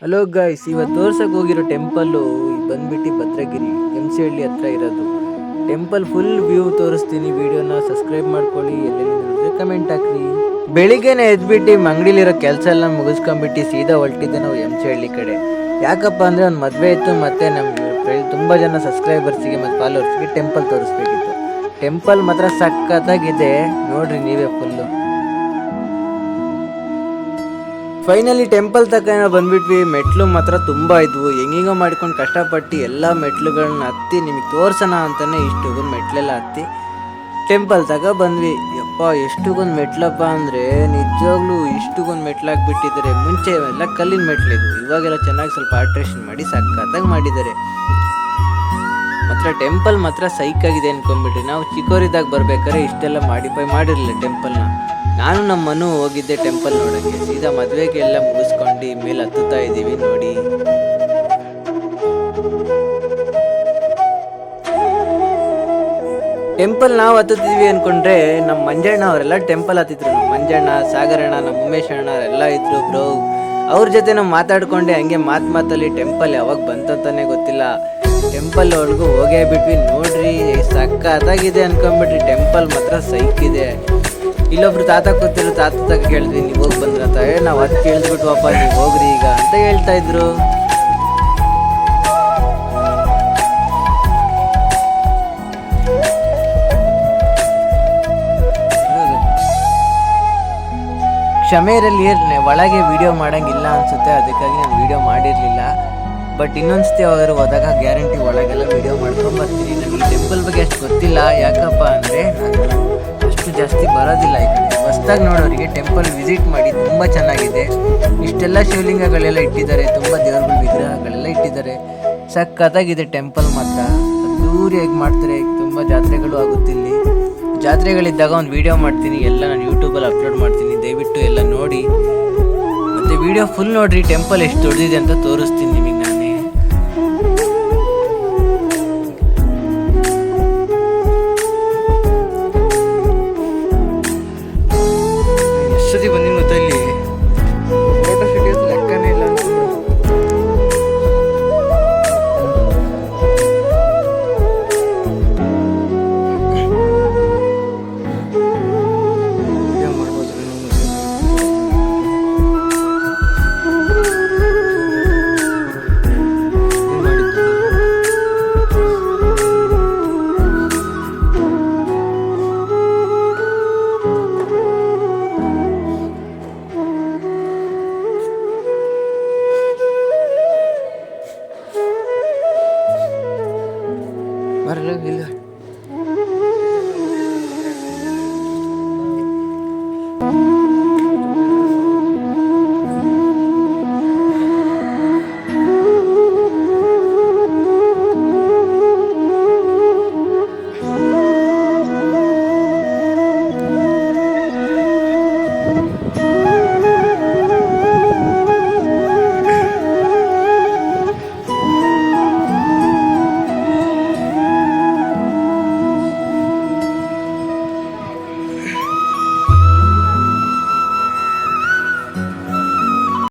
Hello guys, ಇವತ್ತು ತೋರ್ಸಕ್ಕೆ ಹೋಗಿರೋ temple ಬಂದ್ಬಿಟ್ಟು ಭದ್ರಗಿರಿ ಎಮ್ ಸಿ ಹಳ್ಳಿ ಹತ್ರ ಇರೋದು ಟೆಂಪಲ್. ಫುಲ್ ವ್ಯೂ ತೋರಿಸ್ತೀನಿ. ವಿಡಿಯೋನ ಸಬ್ಸ್ಕ್ರೈಬ್ ಮಾಡ್ಕೊಳ್ಳಿ. ಎಲ್ಲೆಲ್ಲಿ ಕಮೆಂಟ್ ಹಾಕ್ರಿ. ಬೆಳಿಗ್ಗೆನೆ ಎದ್ಬಿಟ್ಟು ಅಂಗಡಿಲಿರೋ ಕೆಲಸ ಎಲ್ಲ ಮುಗಿಸ್ಕೊಂಡ್ಬಿಟ್ಟು ಸೀದಾ ಹೊರಟಿದ್ದೆ ನಾವು ಎಮ್ ಸಿ ಹಳ್ಳಿ ಕಡೆ. ಯಾಕಪ್ಪ ಅಂದರೆ ಒಂದು ಮದುವೆ ಇತ್ತು, ಮತ್ತು ನಮ್ಮ ತುಂಬ ಜನ ಸಬ್ಸ್ಕ್ರೈಬರ್ಸಿಗೆ ಮತ್ತು ಫಾಲೋವರ್ಸ್ಗೆ ಟೆಂಪಲ್ ತೋರಿಸ್ಬೇಕಿತ್ತು. ಟೆಂಪಲ್ ಮಾತ್ರ ಸಖತ್ತಾಗಿದೆ, ನೋಡ್ರಿ ನೀವೇ ಫುಲ್ಲು. ಫೈನಲಿ ಟೆಂಪಲ್ ತನಕ ಬಂದ್ಬಿಟ್ವಿ. ಮೆಟ್ಲು ಮಾತ್ರ ತುಂಬ ಇದ್ವು. ಹೆಂಗಿಂಗೋ ಮಾಡ್ಕೊಂಡು ಕಷ್ಟಪಟ್ಟು ಎಲ್ಲ ಮೆಟ್ಲುಗಳನ್ನ ಹತ್ತಿ ನಿಮಗೆ ತೋರ್ಸೋಣ ಅಂತಲೇ ಇಷ್ಟುಗೊಂದು ಮೆಟ್ಲೆಲ್ಲ ಹತ್ತಿ ಟೆಂಪಲ್ ತನಕ ಬಂದ್ವಿ. ಯಪ್ಪ, ಎಷ್ಟುಗೊಂದು ಮೆಟ್ಲಪ್ಪ ಅಂದರೆ ನಿಜವಾಗ್ಲೂ ಇಷ್ಟುಗೊಂದು ಮೆಟ್ಲಾಗ್ಬಿಟ್ಟಿದ್ದಾರೆ. ಮುಂಚೆ ಎಲ್ಲ ಕಲ್ಲಿನ ಮೆಟ್ಲಿದ್ವು, ಇವಾಗೆಲ್ಲ ಚೆನ್ನಾಗಿ ಸ್ವಲ್ಪ ಆಲ್ಟ್ರೇಷನ್ ಮಾಡಿ ಸಖತ್ತಾಗಿ ಮಾಡಿದ್ದಾರೆ. ಮಾತ್ರ ಟೆಂಪಲ್ ಮಾತ್ರ ಸೈಕಾಗಿದೆ ಅನ್ಕೊಂಡ್ಬಿಟ್ರಿ. ನಾವು ಚಿಕ್ಕವರಿದ್ದಾಗ ಬರ್ಬೇಕಾದ್ರೆ ಇಷ್ಟೆಲ್ಲ ಮಾಡಿಫೈ ಮಾಡಿರಲಿಲ್ಲ ಟೆಂಪಲ್ನ. ನಾನು ನಮ್ಮ ಮನು ಹೋಗಿದ್ದೆ ಟೆಂಪಲ್ ನೋಡೋಕ್ಕೆ. ಸೀದಾ ಮದುವೆಗೆ ಎಲ್ಲ ಮುಗಿಸ್ಕೊಂಡು ಮೇಲೆ ಹತ್ತುತ್ತಾ ಇದ್ದೀವಿ ನೋಡಿ. ಟೆಂಪಲ್ ನಾವು ಹತ್ತುತ್ತಿದ್ವಿ ಅನ್ಕೊಂಡ್ರೆ ನಮ್ಮ ಮಂಜಣ್ಣ ಅವರೆಲ್ಲ ಟೆಂಪಲ್ ಹತ್ತಿದ್ರು. ನಮ್ಮ ಮಂಜಣ್ಣ, ಸಾಗರಣ್ಣ, ನಮ್ಮ ಉಮೇಶ್ ಅಣ್ಣ ಎಲ್ಲ ಇದ್ರು ಬ್ರೋ. ಅವ್ರ ಜೊತೆ ನಾವು ಮಾತಾಡ್ಕೊಂಡೆ ಹಂಗೆ ಮಾತಲ್ಲಿ ಟೆಂಪಲ್ ಯಾವಾಗ ಬಂತಂತಾನೆ ಗೊತ್ತಿಲ್ಲ. ಟೆಂಪಲ್ ಒಳಗೂ ಹೋಗೇ ಬಿಟ್ವಿ. ನೋಡ್ರಿ ಸಖತ್ತಾಗಿದೆ ಅನ್ಕೊಂಡ್ಬಿಟ್ರಿ. ಟೆಂಪಲ್ ಮಾತ್ರ ಸೈಕಿದೆ. ಇಲ್ಲೊಬ್ರು ತಾತ ಕೂತಿರು, ತಾತ ಕೇಳಿದ್ವಿ ನೀವು ಹೋಗಿ ಬಂದ್ರಂತ. ನಾವು ಅದು ಕೇಳಿದ್ಬಿಟ್ವಪ್ಪ, ನೀವು ಹೋಗ್ರಿ ಈಗ ಅಂತ ಹೇಳ್ತಾ ಇದ್ರು. ಕ್ಷಮೆ ಇರಲಿ, ಒಳಗೆ ವಿಡಿಯೋ ಮಾಡಂಗಿಲ್ಲ ಅನ್ಸುತ್ತೆ, ಅದಕ್ಕಾಗಿ ನಾನು ವಿಡಿಯೋ ಮಾಡಿರಲಿಲ್ಲ. ಬಟ್ ಇನ್ನೊಂದ್ಸತಿ ಅವರು ಹೋದಾಗ ಗ್ಯಾರಂಟಿ ಒಳಗೆಲ್ಲ ವಿಡಿಯೋ ಮಾಡ್ಕೊಂಡು ಬರ್ತೀನಿ. ನನಗೆ ಈ ಟೆಂಪಲ್ ಬಗ್ಗೆ ಅಷ್ಟು ಗೊತ್ತಿಲ್ಲ. ಯಾಕಪ್ಪ ಅಂದರೆ ನಾನು ಅಷ್ಟು ಜಾಸ್ತಿ ಬರೋದಿಲ್ಲ ಈ ಕಡೆ. ಹೊಸ್ದಾಗಿ ನೋಡೋರಿಗೆ ಟೆಂಪಲ್ ವಿಸಿಟ್ ಮಾಡಿ, ತುಂಬ ಚೆನ್ನಾಗಿದೆ. ಇಷ್ಟೆಲ್ಲ ಶಿವಲಿಂಗಗಳೆಲ್ಲ ಇಟ್ಟಿದ್ದಾರೆ, ತುಂಬ ದೇವರುಗಳ ವಿಗ್ರಹಗಳೆಲ್ಲ ಇಟ್ಟಿದ್ದಾರೆ. ಸಖತ್ತಾಗಿದೆ ಟೆಂಪಲ್ ಮಾತ್ರ. ಅದ್ದೂರಿಯಾಗಿ ಮಾಡ್ತಾರೆ. ತುಂಬ ಜಾತ್ರೆಗಳು ಆಗುತ್ತೆ ಇಲ್ಲಿ. ಜಾತ್ರೆಗಳಿದ್ದಾಗ ಒಂದು ವಿಡಿಯೋ ಮಾಡ್ತೀನಿ, ಎಲ್ಲ ನಾನು ಯೂಟ್ಯೂಬಲ್ಲಿ ಅಪ್ಲೋಡ್ ಮಾಡ್ತೀನಿ. ದಯವಿಟ್ಟು ಎಲ್ಲ ನೋಡಿ, ಮತ್ತು ವಿಡಿಯೋ ಫುಲ್ ನೋಡಿರಿ. ಟೆಂಪಲ್ ಎಷ್ಟು ದೊಡ್ಡದಿದೆ ಅಂತ ತೋರಿಸ್ತೀನಿ ನಿಮಗೆ ನಾನೇ. ಎಷ್ಟೊತ್ತಿಗೆ ಬಂದಿನ ಗೊತ್ತಾ, ಇಲ್ಲಿ ಫೋಟೋ ಶೂಟ್ ಲೆಕ್ಕನೇ ಇಲ್ಲ ಅಂತ. ಬರಲ್ಲ ಇಲ್ಲ